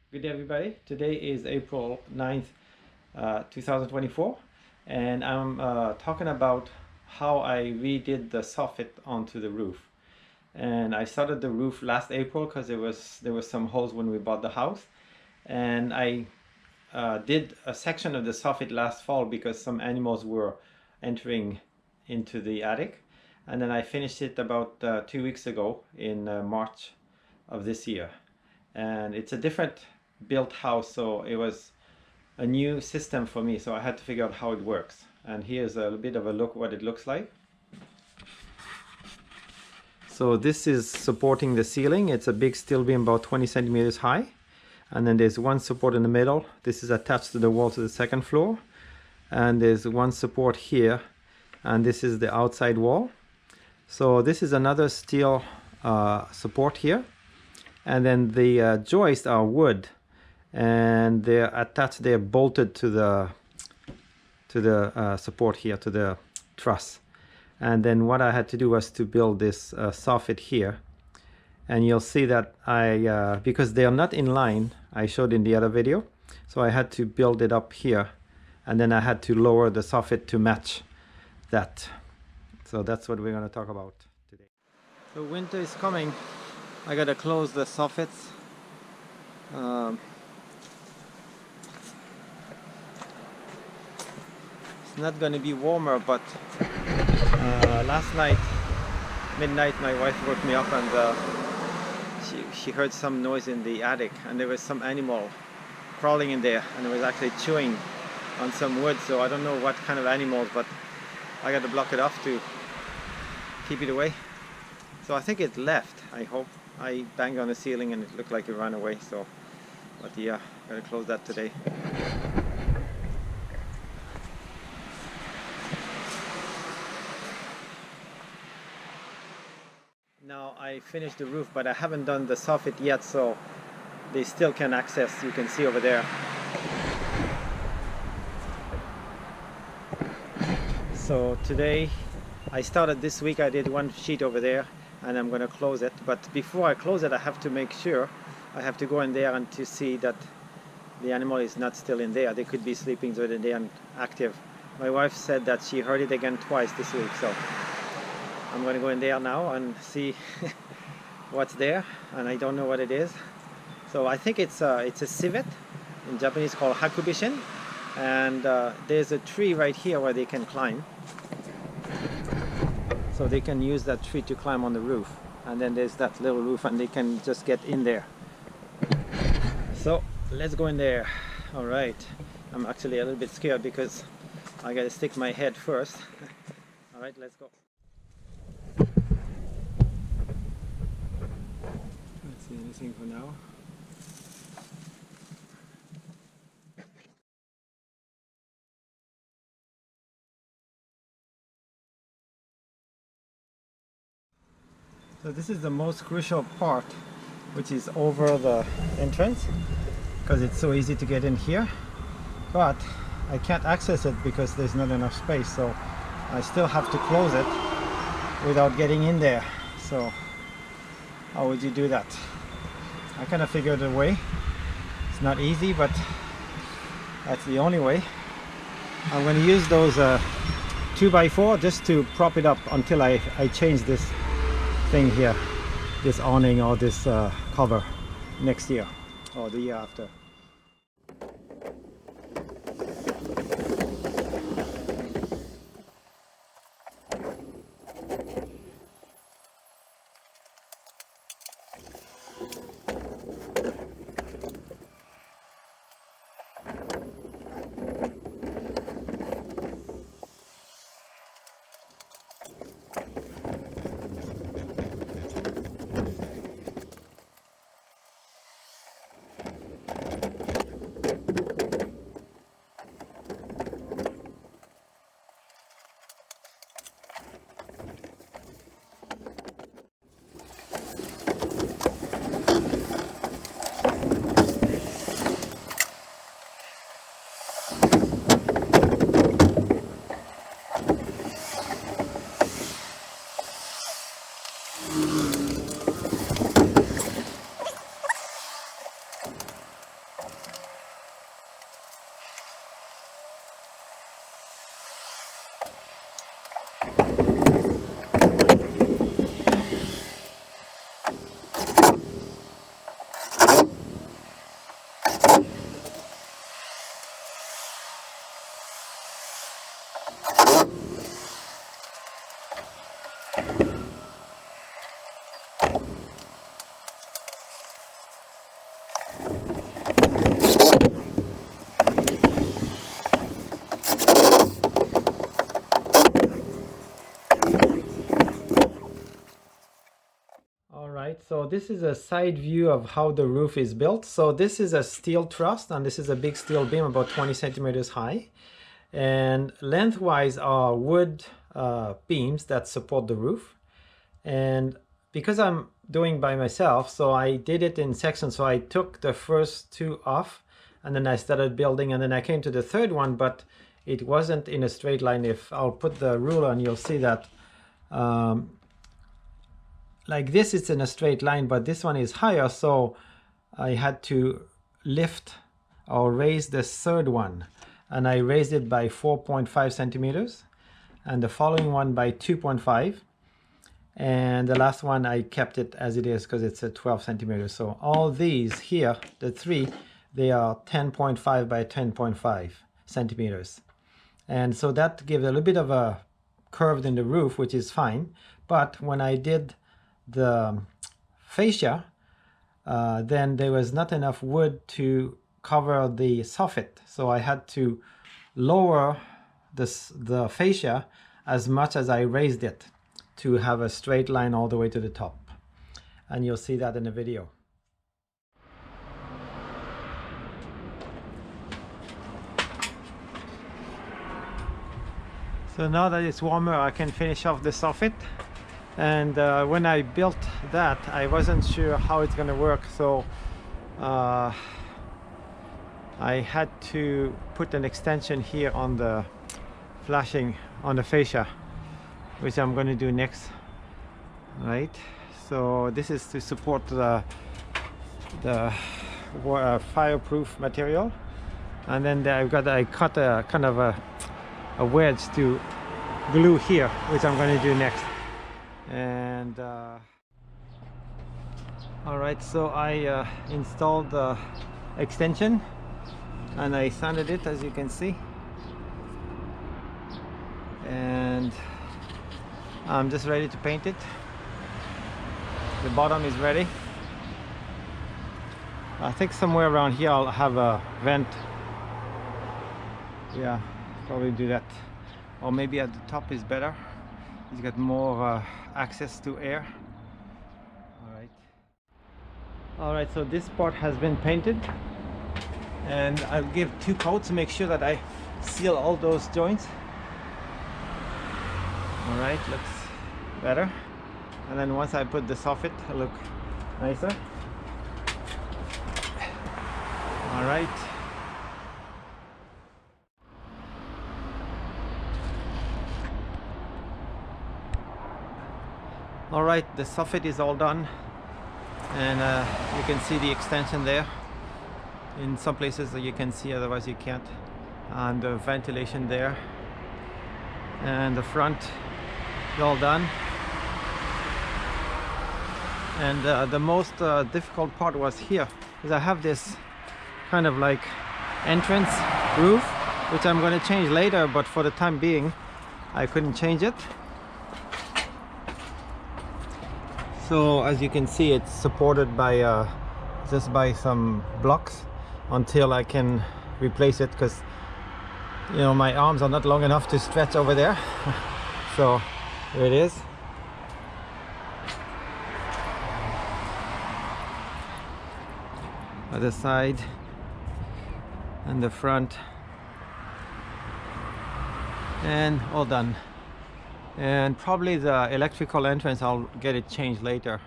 Good day, everybody. Today is April 9th, 2024, and I'm talking about how I redid the soffit onto the roof. And I started the roof last April because there was some holes when we bought the house, and I did a section of the soffit last fall because some animals were entering into the attic, and then I finished it about 2 weeks ago in March of this year. And it's a different built house, so it was a new system for me, so I had to figure out how it works. And here's a bit of a look what it looks like. So this is supporting the ceiling. It's a big steel beam about 20 centimeters high, and then there's one support in the middle. This is attached to the wall to the second floor, and there's one support here, and this is the outside wall. So this is another steel support here, and then the joists are wood, and they're attached, they're bolted to the support here, to the truss. And then what I had to do was to build this soffit here, and you'll see that I because they are not in line, I showed in the other video, so I had to build it up here, and then I had to lower the soffit to match that. So that's what we're going to talk about today. So winter is coming. I gotta close the soffits. It's not gonna be warmer, but last night, midnight, my wife woke me up, and she heard some noise in the attic, and there was some animal crawling in there, and it was actually chewing on some wood. So I don't know what kind of animals, but I gotta block it off to keep it away. So I think it left, I hope. I banged on the ceiling and it looked like it ran away, so, but yeah, gotta close that today. Now I finished the roof, but I haven't done the soffit yet, so they still can access, you can see over there. So today, I started this week, I did one sheet over there, and I'm going to close it. But before I close it, I have to make sure, I have to go in there and to see that the animal is not still in there. They could be sleeping, so they aren't active. My wife said that she heard it again twice this week, so I'm going to go in there now and see what's there, and I don't know what it is. So I think it's a civet, in Japanese called hakubishin, and there's a tree right here where they can climb. So they can use that tree to climb on the roof, and then there's that little roof, and they can just get in there. So let's go in there. All right, I'm actually a little bit scared because I gotta stick my head first. All right, let's go. Let's see anything for now. So this is the most crucial part, which is over the entrance, because it's so easy to get in here, but I can't access it because there's not enough space, so I still have to close it without getting in there. So how would you do that? I kind of figured a way. It's not easy, but that's the only way. I'm going to use those 2x4 just to prop it up until I change this thing here, this awning or this cover next year or the year after. So this is a side view of how the roof is built. So this is a steel truss, and this is a big steel beam about 20 centimeters high. And lengthwise are wood beams that support the roof. And because I'm doing by myself, so I did it in sections. So I took the first two off, and then I started building, and then I came to the third one, but it wasn't in a straight line. If I'll put the ruler and you'll see that like this, it's in a straight line, but this one is higher, so I had to lift or raise the third one, and I raised it by 4.5 centimeters, and the following one by 2.5, and the last one I kept it as it is because it's a 12 centimeters. So all these here, the three, they are 10.5 by 10.5 centimeters, and so that gives a little bit of a curve in the roof, which is fine. But when I did the fascia, then there was not enough wood to cover the soffit, so I had to lower the fascia as much as I raised it to have a straight line all the way to the top, and you'll see that in the video. So now that it's warmer, I can finish off the soffit. And when I built that, I wasn't sure how it's going to work, so I had to put an extension here on the flashing on the fascia, which I'm going to do next. Right, so this is to support the fireproof material, and then I cut a kind of a wedge to glue here, which I'm going to do next. And all right, so I installed the extension and I sanded it, as you can see, and I'm just ready to paint it. The bottom is ready. I think somewhere around here I'll have a vent. Yeah, probably do that, or maybe at the top is better. It's got more access to air. All right, so this part has been painted, and I'll give 2 coats to make sure that I seal all those joints. All right, looks better. And then once I put the soffit, it'll look nicer. All right. All right, the soffit is all done, and you can see the extension there. In some places you can see, otherwise you can't. And the ventilation there, and the front is all done. And the most difficult part was here, because I have this kind of like entrance roof, which I'm going to change later, but for the time being I couldn't change it. So as you can see, it's supported by just by some blocks until I can replace it, because you know my arms are not long enough to stretch over there. So here it is. Other side and the front, and all done. And probably the electrical entrance, I'll get it changed later.